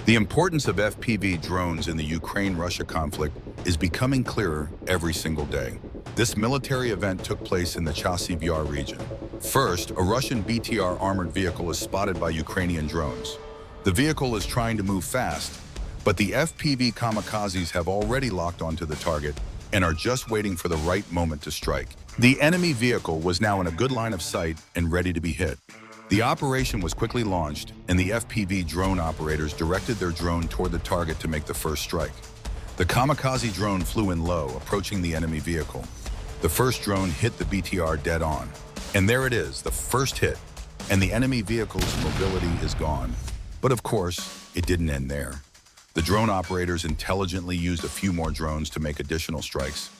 The importance of FPV drones in the Ukraine-Russia conflict is becoming clearer every single day. This military event took place in the Chasiv Yar region. First, a Russian BTR armored vehicle is spotted by Ukrainian drones. The vehicle is trying to move fast, but the FPV kamikazes have already locked onto the target and are just waiting for the right moment to strike. The enemy vehicle was now in a good line of sight and ready to be hit. The operation was quickly launched, and the FPV drone operators directed their drone toward the target to make the first strike. The kamikaze drone flew in low, approaching the enemy vehicle. The first drone hit the BTR dead on. And there it is, the first hit, and the enemy vehicle's mobility is gone. But of course, it didn't end there. The drone operators intelligently used a few more drones to make additional strikes,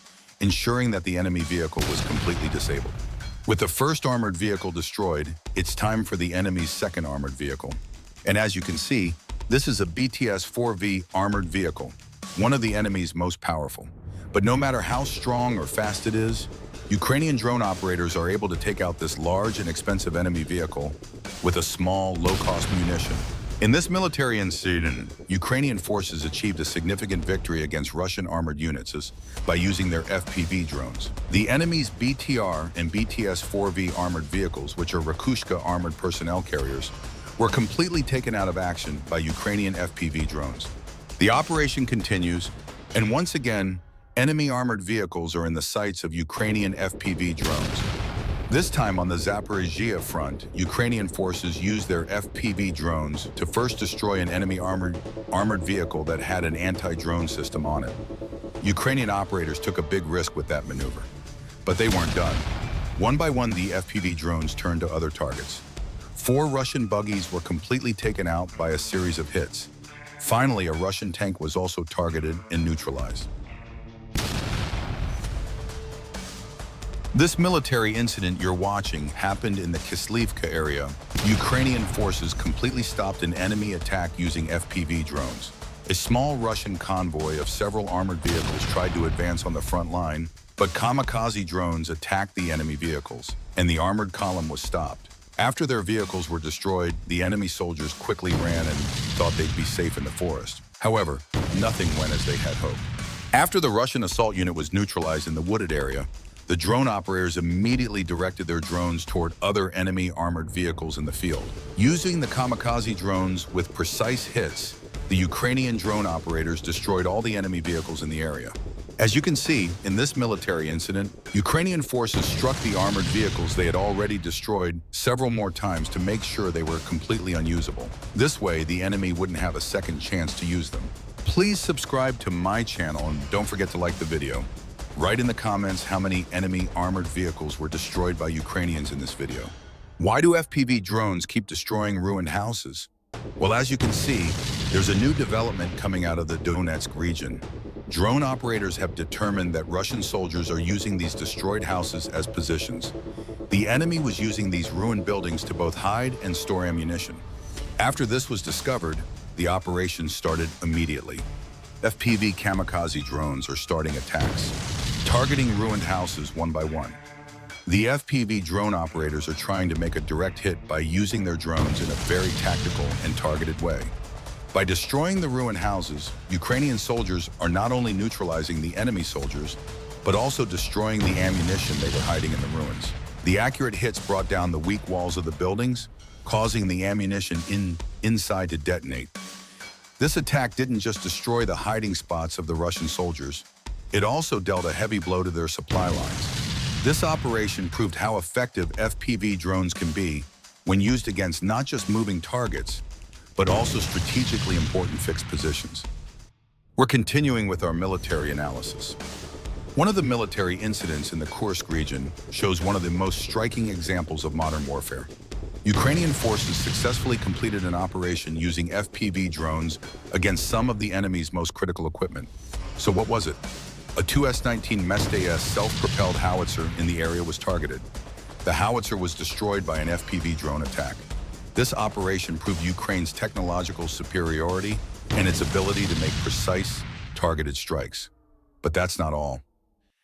ensuring that the enemy vehicle was completely disabled. With the first armored vehicle destroyed, it's time for the enemy's second armored vehicle. And as you can see, this is a BTS-4V armored vehicle, one of the enemy's most powerful. But no matter how strong or fast it is, Ukrainian drone operators are able to take out this large and expensive enemy vehicle with a small, low-cost munition. In this military incident, Ukrainian forces achieved a significant victory against Russian armored units by using their FPV drones. The enemy's BTR and BTS-4V armored vehicles, which are Rakushka armored personnel carriers, were completely taken out of action by Ukrainian FPV drones. The operation continues, and once again, enemy armored vehicles are in the sights of Ukrainian FPV drones. This time on the Zaporizhzhia front, Ukrainian forces used their FPV drones to first destroy an enemy armored vehicle that had an anti-drone system on it. Ukrainian operators took a big risk with that maneuver, but they weren't done. One by one, the FPV drones turned to other targets. 4 Russian buggies were completely taken out by a series of hits. Finally, a Russian tank was also targeted and neutralized. This military incident you're watching happened in the Kislivka area. Ukrainian forces completely stopped an enemy attack using FPV drones. A small Russian convoy of several armored vehicles tried to advance on the front line, but kamikaze drones attacked the enemy vehicles, and the armored column was stopped. After their vehicles were destroyed, the enemy soldiers quickly ran and thought they'd be safe in the forest. However, nothing went as they had hoped. After the Russian assault unit was neutralized in the wooded area, the drone operators immediately directed their drones toward other enemy armored vehicles in the field. Using the kamikaze drones with precise hits, the Ukrainian drone operators destroyed all the enemy vehicles in the area. As you can see, in this military incident, Ukrainian forces struck the armored vehicles they had already destroyed several more times to make sure they were completely unusable. This way, the enemy wouldn't have a second chance to use them. Please subscribe to my channel and don't forget to like the video. Write in the comments how many enemy armored vehicles were destroyed by Ukrainians in this video. Why do FPV drones keep destroying ruined houses? Well, as you can see, there's a new development coming out of the Donetsk region. Drone operators have determined that Russian soldiers are using these destroyed houses as positions. The enemy was using these ruined buildings to both hide and store ammunition. After this was discovered, the operation started immediately. FPV kamikaze drones are starting attacks, targeting ruined houses one by one. The FPV drone operators are trying to make a direct hit by using their drones in a very tactical and targeted way. By destroying the ruined houses, Ukrainian soldiers are not only neutralizing the enemy soldiers, but also destroying the ammunition they were hiding in the ruins. The accurate hits brought down the weak walls of the buildings, causing the ammunition inside to detonate. This attack didn't just destroy the hiding spots of the Russian soldiers, it also dealt a heavy blow to their supply lines. This operation proved how effective FPV drones can be when used against not just moving targets, but also strategically important fixed positions. We're continuing with our military analysis. One of the military incidents in the Kursk region shows one of the most striking examples of modern warfare. Ukrainian forces successfully completed an operation using FPV drones against some of the enemy's most critical equipment. So what was it? A Tu-S-19 Msta-S self-propelled howitzer in the area was targeted. The howitzer was destroyed by an FPV drone attack. This operation proved Ukraine's technological superiority and its ability to make precise, targeted strikes. But that's not all.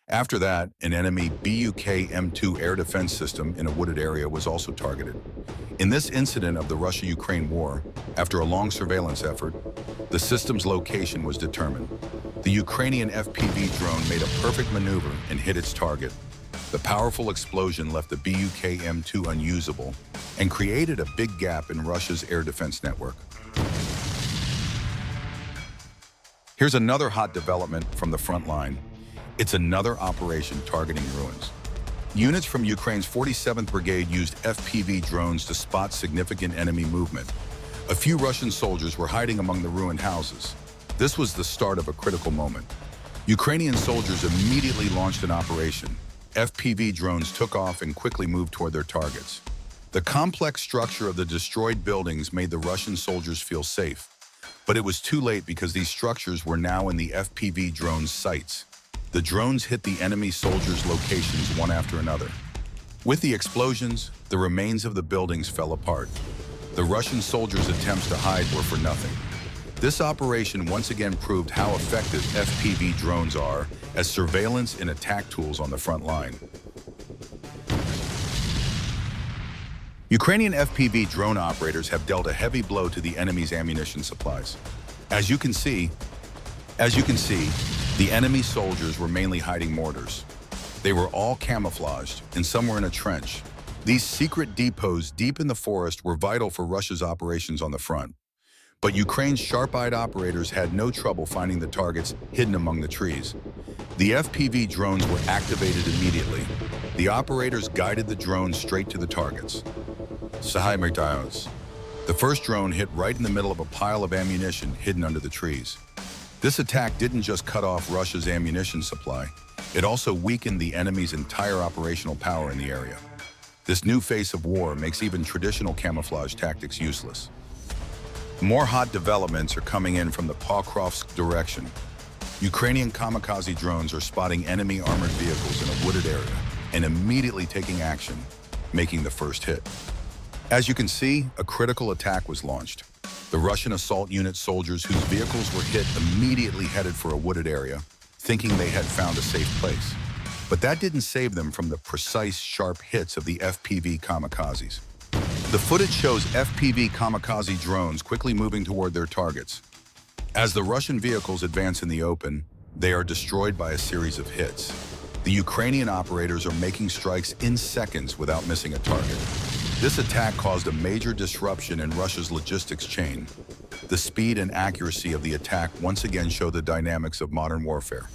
After that, an enemy Buk-M2 air defense system in a wooded area was also targeted. In this incident of the Russia-Ukraine war, after a long surveillance effort, the system's location was determined. The Ukrainian FPV drone made a perfect maneuver and hit its target. The powerful explosion left the Buk-M2 unusable and created a big gap in Russia's air defense network. Here's another hot development from the front line. It's another operation targeting ruins. Units from Ukraine's 47th Brigade used FPV drones to spot significant enemy movement. A few Russian soldiers were hiding among the ruined houses. This was the start of a critical moment. Ukrainian soldiers immediately launched an operation. FPV drones took off and quickly moved toward their targets. The complex structure of the destroyed buildings made the Russian soldiers feel safe. But it was too late because these structures were now in the FPV drones' sights. The drones hit the enemy soldiers' locations one after another. With the explosions, the remains of the buildings fell apart. The Russian soldiers' attempts to hide were for nothing. This operation once again proved how effective FPV drones are as surveillance and attack tools on the front line. Ukrainian FPV drone operators have dealt a heavy blow to the enemy's ammunition supplies. As you can see, the enemy soldiers were mainly hiding mortars. They were all camouflaged, and some were in a trench. These secret depots deep in the forest were vital for Russia's operations on the front. But Ukraine's sharp-eyed operators had no trouble finding the targets hidden among the trees. The FPV drones were activated immediately. The operators guided the drones straight to the targets. The first drone hit right in the middle of a pile of ammunition hidden under the trees. This attack didn't just cut off Russia's ammunition supply, it also weakened the enemy's entire operational power in the area. This new face of war makes even traditional camouflage tactics useless. More hot developments are coming in from the Pokrovsk direction. Ukrainian kamikaze drones are spotting enemy armored vehicles in a wooded area and immediately taking action, making the first hit. As you can see, a critical attack was launched. The Russian assault unit soldiers whose vehicles were hit immediately headed for a wooded area, thinking they had found a safe place. But that didn't save them from the precise, sharp hits of the FPV kamikazes. The footage shows FPV kamikaze drones quickly moving toward their targets. As the Russian vehicles advance in the open, they are destroyed by a series of hits. The Ukrainian operators are making strikes in seconds without missing a target. This attack caused a major disruption in Russia's logistics chain. The speed and accuracy of the attack once again show the dynamics of modern warfare.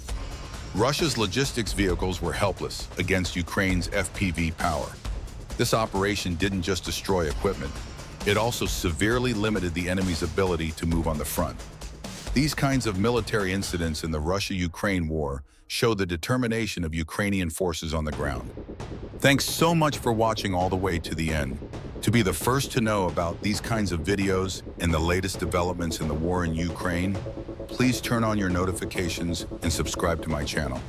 Russia's logistics vehicles were helpless against Ukraine's FPV power. This operation didn't just destroy equipment, it also severely limited the enemy's ability to move on the front. These kinds of military incidents in the Russia-Ukraine war show the determination of Ukrainian forces on the ground. Thanks so much for watching all the way to the end. To be the first to know about these kinds of videos and the latest developments in the war in Ukraine, please turn on your notifications and subscribe to my channel.